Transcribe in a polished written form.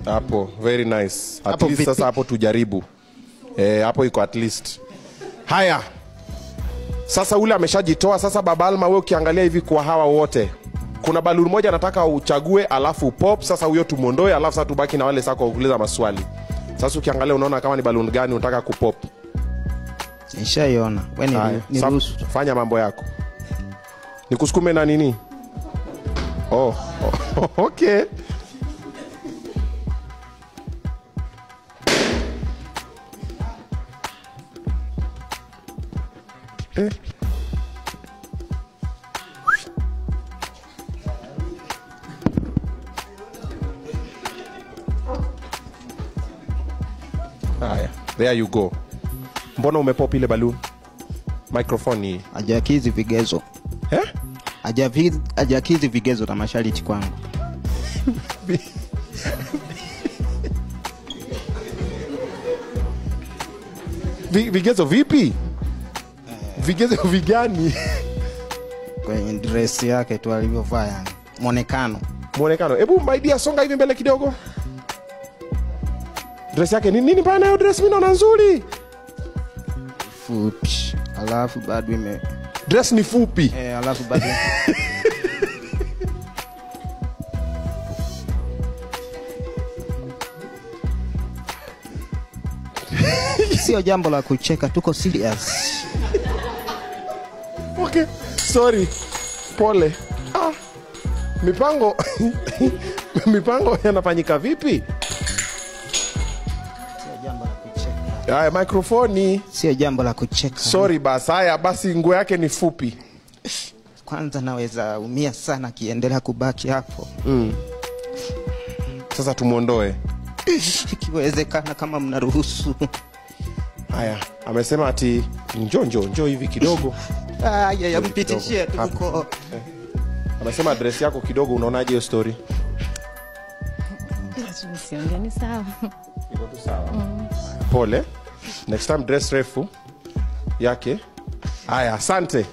Hapo very nice. At least sasa hapo tujaribu. Hapo iko at least. Haya. Sasa ule ameshajitoa. Sasa Baba Alma, wewe ukiangalia hivi kwa hawa wote, kuna balloon moja nataka uchague alafu pop. Sasa huyo tumondoe alafu sasa tubaki na wale sako kuuliza maswali. Sasa ukiangalia unaona kama ni balloon gani unataka kupop? Nishaiona. Wewe ni ruhusu. Fanya mambo yako. Nikusukume na nini? Oh, okay. There you go. Mbona umepop ile balloon? Microphone hii. Hajakizi vigezo. Hajakizi vigezo na masharti kwangu. Vigezo vipi? Vigezo vigani? Kwenye dress yake tu alivyovaa yani. Muonekano. Hebu my dear songa hivi mbele kidogo. Dress yake nini bana hiyo dress mimi naona nzuri. Fupi. Alafu bado dress ni fupi. Alafu bado sio jambo la kucheka, tuko serious. Okay, sorry. Pole. Mipango yanafanyika vipi? Sio jambo la kucheka. Haya, microphone. Sio jambo la kucheka. Sorry basi. Haya basi, nguo yake ni fupi. Kwanza naweza umia sana kiendelea kubaki hapo. Sasa tumuondoe. Ikiwezekana kama mnaruhusu. Haya, amesema ati njoo hivi kidogo. Ya mpitishie tuko. Amesema address yako kidogo, unaonaje hiyo story? Siongea ni sawa. Iko tu sawa. Pole. Next time dress refu yake. Haya, asante.